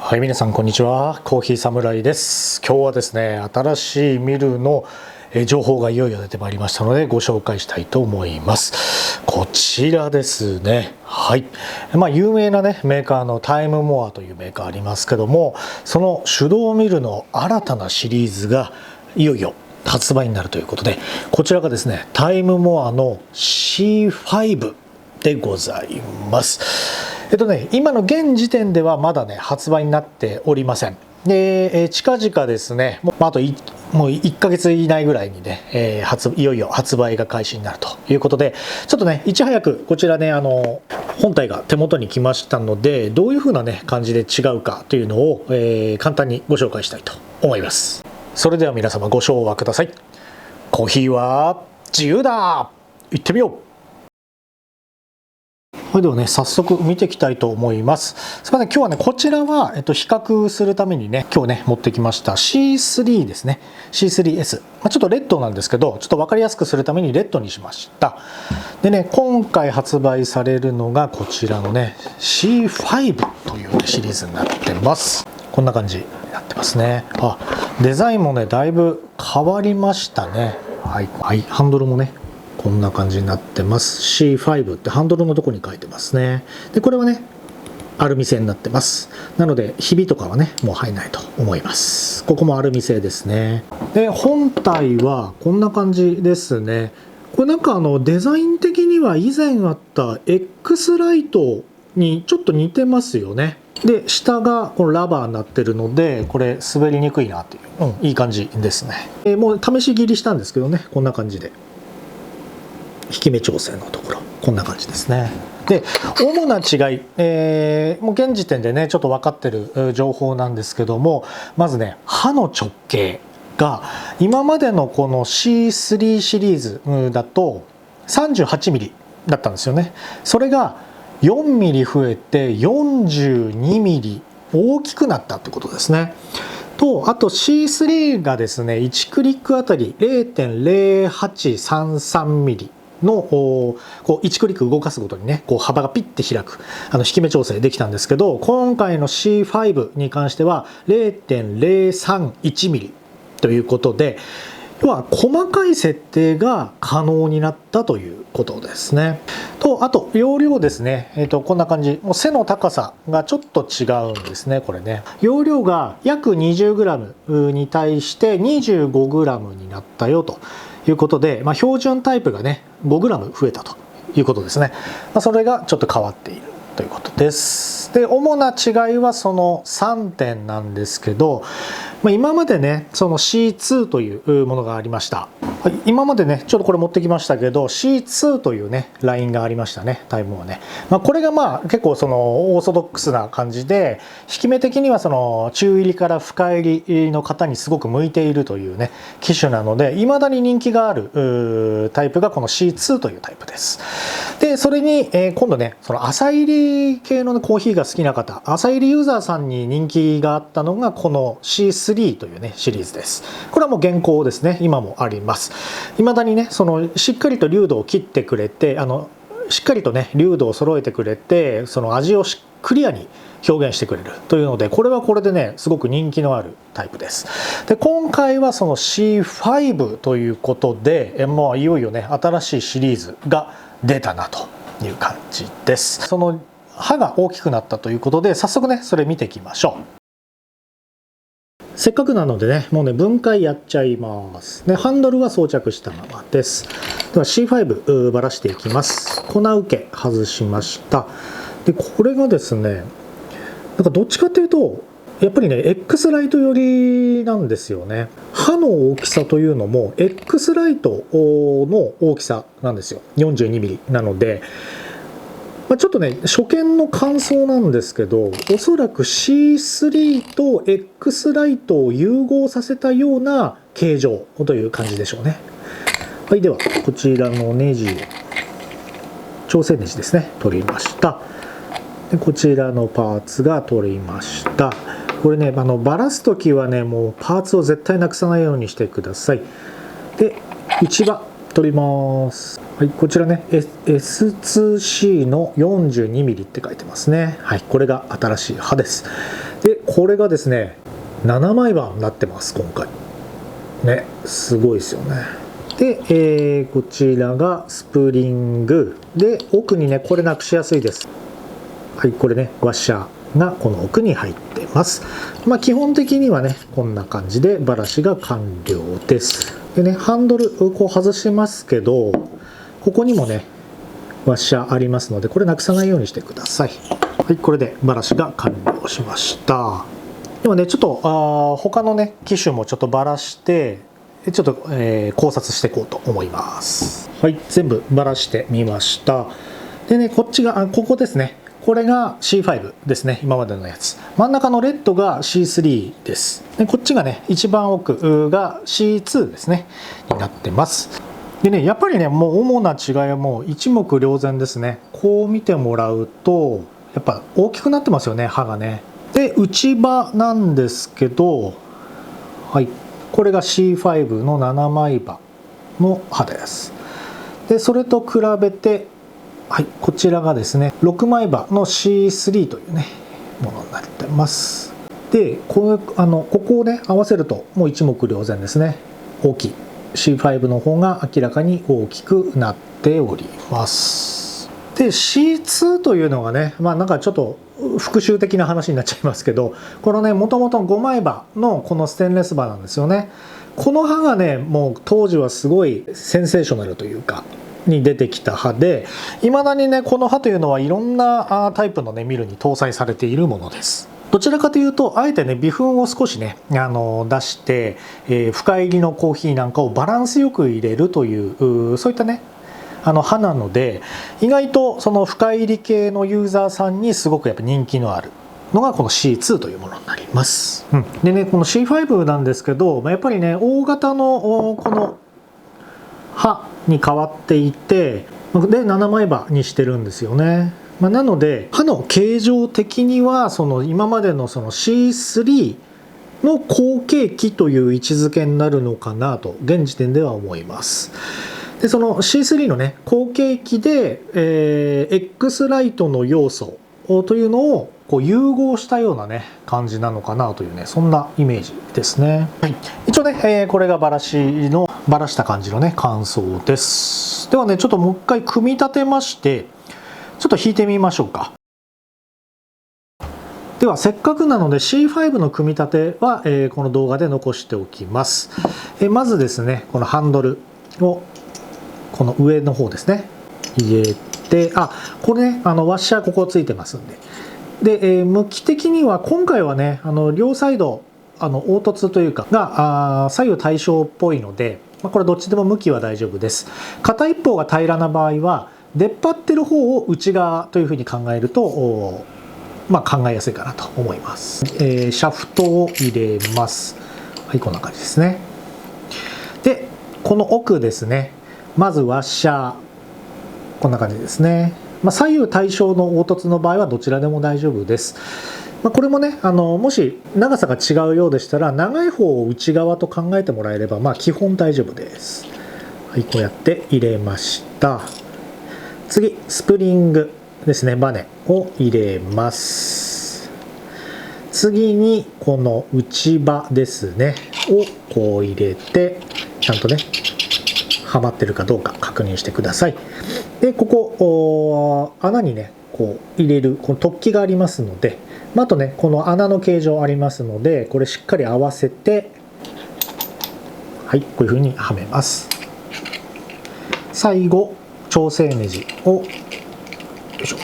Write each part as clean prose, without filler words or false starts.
はい、皆さんこんにちは。コーヒーサムライです。今日はですね、新しいミルの情報がいよいよ出てまいりましたのでご紹介したいと思います。こちらですね。はい。有名なねメーカーのタイムモアというメーカーありますけども、その手動ミルの新たなシリーズがいよいよ発売になるということで、こちらがですね、タイムモアの C5 でございます。今の現時点ではまだね発売になっておりません。で、近々ですね、あともう1ヶ月以内ぐらいにね、いよいよ発売が開始になるということで、ちょっとねいち早くこちらね本体が手元に来ましたので、どういう風なね感じで違うかというのを、簡単にご紹介したいと思います。それでは皆様ご唱和ください。コーヒーは自由だ。行ってみよう。それではね、早速見ていきたいと思います。すみません、今日はね、こちらは、比較するためにね、今日ね、持ってきました C3 ですね。C3S。ちょっとレッドなんですけど、ちょっと分かりやすくするためにレッドにしました。でね、今回発売されるのがこちらのね、C5 という、ね、シリーズになってます。こんな感じになってますね。デザインもね、だいぶ変わりましたね。はい、ハンドルもね、こんな感じになってます。 C5 ってハンドルのとこに書いてますね。でこれはねアルミ製になってます。なのでひびとかはねもう入らないと思います。ここもアルミ製ですね。で本体はこんな感じですね。これなんかデザイン的には以前あった X ライトにちょっと似てますよね。で下がこのラバーになってるので、これ滑りにくいなっていう、いい感じですね。もう試し切りしたんですけどね、こんな感じで引き目調整のところこんな感じですね。で主な違い、もう現時点でねちょっと分かってる情報なんですけども、まずね刃の直径が今までのこの C3 シリーズだと 38mm だったんですよね。それが 4mm 増えて 42mm 大きくなったってことですね。とあと C3 がですね1クリックあたり 0.0833mmのこう1クリック動かすごとにねこう幅がピッて開く引き目調整できたんですけど、今回の C5 に関しては 0.031mm ということで、要は細かい設定が可能になったということですね。とあと容量ですね、こんな感じ、もう背の高さがちょっと違うんですね。これね容量が約 20g に対して 25g になったよということで、標準タイプがね 5g 増えたということですね。それがちょっと変わっているということです。で主な違いはその3点なんですけど、今までねその C2 というものがありました。今までねちょっとこれ持ってきましたけど C2 というねラインがありましたね、タイムはね。これが結構そのオーソドックスな感じで、引き目的にはその中入りから深入りの方にすごく向いているというね機種なので、未だに人気があるタイプがこの C2 というタイプです。でそれに今度ねその浅入り系のコーヒーが好きな方、浅入りユーザーさんに人気があったのがこの C3 というねシリーズです。これはもう現行ですね、今もあります。未だにねそのしっかりと粒度を切ってくれて、しっかりとね粒度を揃えてくれて、その味をクリアに表現してくれるというので、これはこれでねすごく人気のあるタイプです。で今回はその C5 ということで、いよいよね新しいシリーズが出たなという感じです。その刃が大きくなったということで、早速ねそれ見ていきましょう。せっかくなのでねもうね分解やっちゃいます。でハンドルは装着したままです。では C5 ばらしていきます。粉受け外しました。でこれがですねなんかどっちかというとやっぱりね X ライト寄りなんですよね。刃の大きさというのも X ライトの大きさなんですよ。 42mm なので、ちょっとね初見の感想なんですけど、おそらく C3 と X ライトを融合させたような形状という感じでしょうね。はい、ではこちらのネジ、調整ネジですね、取りました。でこちらのパーツが取りました。これねばらす時はねもうパーツを絶対なくさないようにしてください。で内刃取ります。はい、こちらね S2C の 42mm って書いてますね。はい、これが新しい刃です。でこれがですね7枚刃になってます今回ね。すごいですよね。で、こちらがスプリングで、奥にねこれなくしやすいです。はい、これねワッシャーがこの奥に入ってます。基本的にはねこんな感じでバラシが完了です。でねハンドルこう外しますけど、ここにもねワッシャーありますので、これなくさないようにしてください。はい、これでバラシが完了しました。でもねちょっと他のね機種もちょっとバラしてちょっと、考察していこうと思います。はい、全部バラしてみました。でねこっちがここですね。これが C5 ですね、今までのやつ。真ん中のレッドが C3 です。でこっちがね一番奥が C2 ですねになってます。でねやっぱりねもう主な違いはもう一目瞭然ですね。こう見てもらうとやっぱ大きくなってますよね、刃がね。で内刃なんですけど、はい、これが C5 の7枚刃の刃です。でそれと比べて、はい、こちらがですね6枚刃の C3 というねものになってます。でここをね合わせるともう一目瞭然ですね。大きい C5 の方が明らかに大きくなっております。で C2 というのがねなんかちょっと復習的な話になっちゃいますけど、このねもともと5枚刃のこのステンレス刃なんですよね。この刃がねもう当時はすごいセンセーショナルというかに出てきた刃で、いまだにねこの刃というのはいろんなタイプのねミルに搭載されているものです。どちらかというとあえてね微粉を少しね出して、深入りのコーヒーなんかをバランスよく入れるというそういったね刃なので、意外とその深入り系のユーザーさんにすごくやっぱ人気のあるのがこの C2 というものになります。でねこの C5 なんですけど、やっぱりね大型のこの刃に変わっていて、で7枚刃にしてるんですよね。なので刃の形状的にはその今までのその C3 の後継機という位置づけになるのかなと現時点では思います。でその C3 のね後継機で、X ライトの要素というのをこう融合したようなね感じなのかなというね、そんなイメージですね。はい、一応ね、これがバラした感じのね感想です。ではねちょっともう一回組み立てましてちょっと弾いてみましょうか。ではせっかくなので C5 の組み立ては、この動画で残しておきます。まずですねこのハンドルをこの上の方ですね入れて、これねワッシャーここついてますんで、向き的には今回はね両サイド凹凸というかが左右対称っぽいので、これどっちでも向きは大丈夫です。片一方が平らな場合は出っ張ってる方を内側というふうに考えると考えやすいかなと思います。シャフトを入れます。はい、こんな感じですね。でこの奥ですね、まずワッシャーこんな感じですね。左右対称の凹凸の場合はどちらでも大丈夫です。これもねもし長さが違うようでしたら長い方を内側と考えてもらえれば基本大丈夫です。はい、こうやって入れました。次スプリングですね、バネを入れます。次にこの内刃ですねをこう入れてちゃんとねはまってるかどうか確認してください。でここ穴にねこう入れるこの突起がありますので、あとねこの穴の形状ありますので、これしっかり合わせて、はい、こういうふうにはめます。最後調整ネジをよいしょ、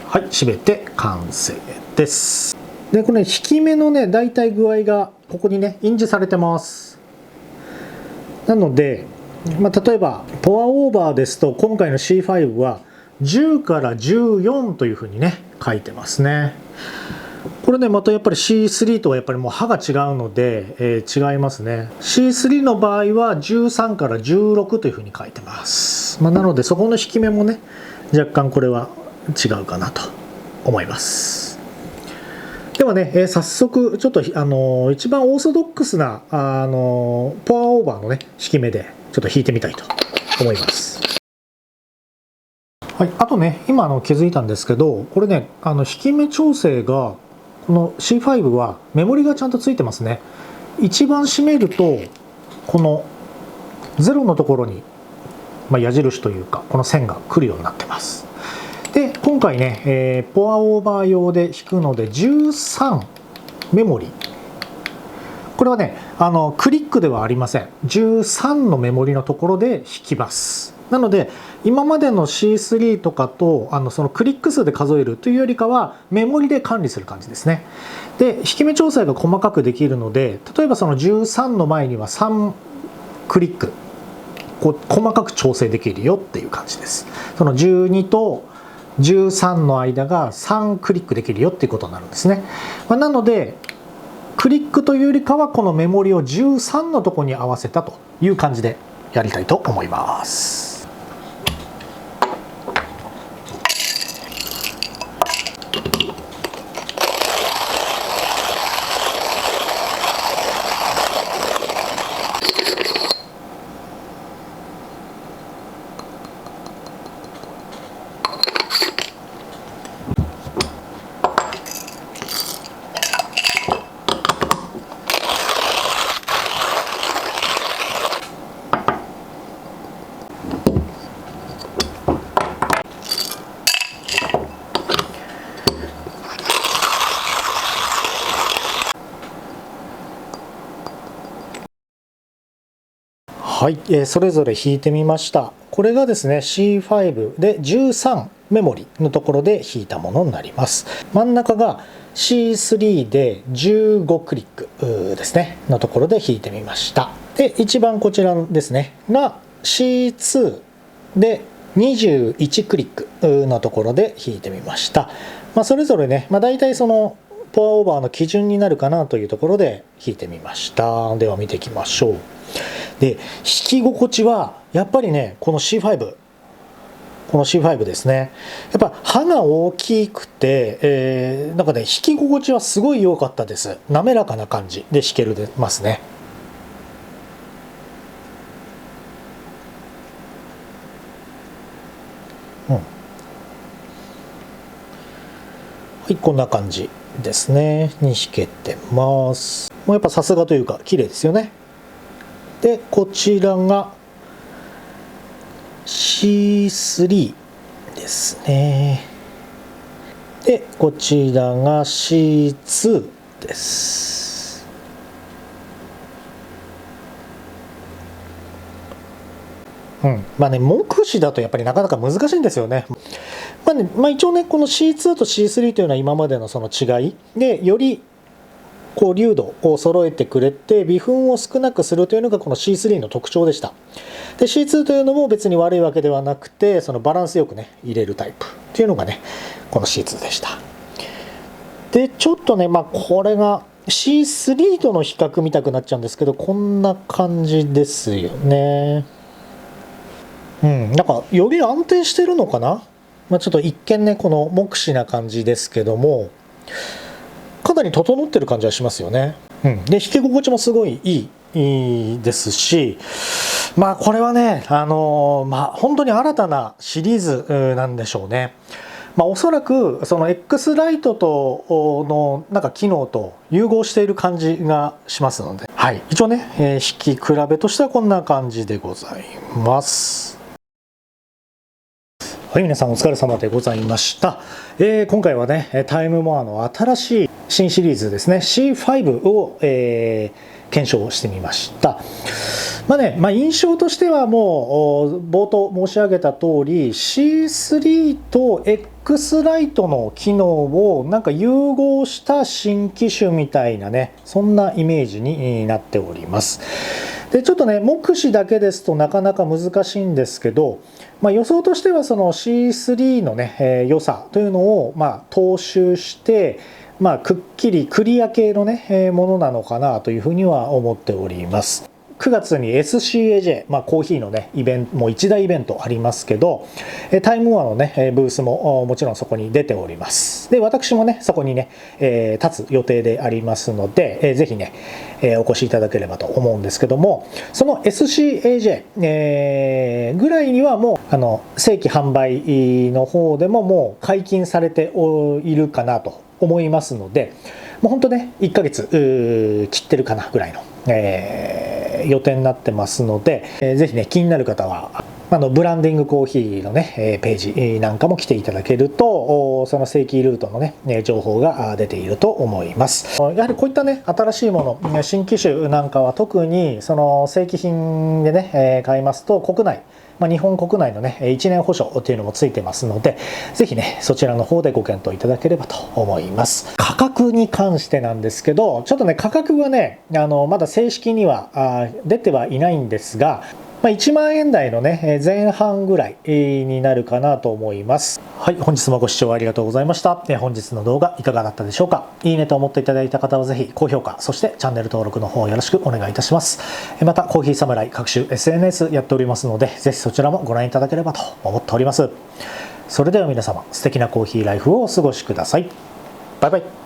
はい、締めて完成です。でこれ、引き目のね大体具合がここにね印字されてます。なので、例えばパワーオーバーですと今回の C5 は10から14というふうにね書いてますね。これねまたやっぱり C3 とはやっぱりもう刃が違うので、違いますね。C3 の場合は13から16というふうに書いてます。なのでそこの引き目もね若干これは違うかなと思います。ではね、早速ちょっと一番オーソドックスなパワーオーバーのね引き目でちょっと弾いてみたいと思います。はい、あとね今気づいたんですけど、これね引き目調整がこの C5 はメモリがちゃんとついてますね。一番締めるとこの0のところに、矢印というかこの線が来るようになってます。で今回ね、ポアオーバー用で弾くので13メモリ、これはねクリックではありません。13のメモリのところで弾きます。なので今までの C3 とかとそのクリック数で数えるというよりかはメモリで管理する感じですね。で弾き目調整が細かくできるので、例えばその13の前には3クリックこう細かく調整できるよっていう感じです。その12と13の間が3クリックできるよっていうことになるんですね。なのでクリックというよりかはこのメモリを13のところに合わせたという感じでやりたいと思います。はい、それぞれ弾いてみました。これがですね C5 で13メモリのところで弾いたものになります。真ん中が C3 で15クリックですねのところで弾いてみました。で一番こちらですねが C2 で21クリックのところで弾いてみました。それぞれね、大体そのポアオーバーの基準になるかなというところで弾いてみました。では見ていきましょう。で弾き心地はやっぱりねこの C5 ですね、やっぱ刃が大きくて、なんかね弾き心地はすごい良かったです。滑らかな感じで弾けるますね。はい、こんな感じですねに弾けてます。もうやっぱさすがというか綺麗ですよね。でこちらが C3 ですね。でこちらが C2 です。目視だとやっぱりなかなか難しいんですよね。一応ねこの C2 と C3 というのは今までのその違いでよりこう粒度を揃えてくれて微粉を少なくするというのがこの C3 の特徴でした。で C2 というのも別に悪いわけではなくて、そのバランスよくね入れるタイプっていうのがねこの C2 でした。でちょっとねこれが C3 との比較見たくなっちゃうんですけど、こんな感じですよね。なんかより安定してるのかな。ちょっと一見ねこの目視な感じですけども、かなり整ってる感じはしますよね。で弾き心地もすごいいいですし、これはね本当に新たなシリーズなんでしょうね。おそらくその X ライトとのなんか機能と融合している感じがしますので、一応ね、弾き比べとしてはこんな感じでございます。はい、皆さんお疲れ様でございました。今回はねタイムモアの新しい新シリーズですね C5 を、検証してみました。印象としてはもう冒頭申し上げた通り C3 と X ライトの機能をなんか融合した新機種みたいなね、そんなイメージになっております。でちょっとね目視だけですとなかなか難しいんですけど、予想としてはその C3 のね、良さというのを踏襲してくっきりクリア系のね、ものなのかなというふうには思っております。9月に SCAJ、コーヒーのねイベントも一大イベントありますけど、タイムワーのねブースももちろんそこに出ております。で私もねそこにね、立つ予定でありますので、ぜひね、お越しいただければと思うんですけども、その SCAJ、ぐらいにはもう正規販売の方でももう解禁されているかなと思いますので、もう本当ね1ヶ月切ってるかなぐらいの、予定になってますので、ぜひね気になる方はブランディングコーヒーのねページなんかも来ていただけると、その正規ルートのね情報が出ていると思います。やはりこういったね新しいもの、新機種なんかは特にその正規品でね買いますと国内、日本国内のね1年保証っていうのもついてますので、ぜひねそちらの方でご検討いただければと思います。価格に関してなんですけど、ちょっとね価格はねまだ正式には出てはいないんですが、1万円台のね前半ぐらいになるかなと思います。はい、本日もご視聴ありがとうございました。本日の動画いかがだったでしょうか。いいねと思っていただいた方はぜひ高評価、そしてチャンネル登録の方よろしくお願いいたします。またコーヒーサムライ各種 SNS やっておりますので、ぜひそちらもご覧いただければと思っております。それでは皆様、素敵なコーヒーライフをお過ごしください。バイバイ。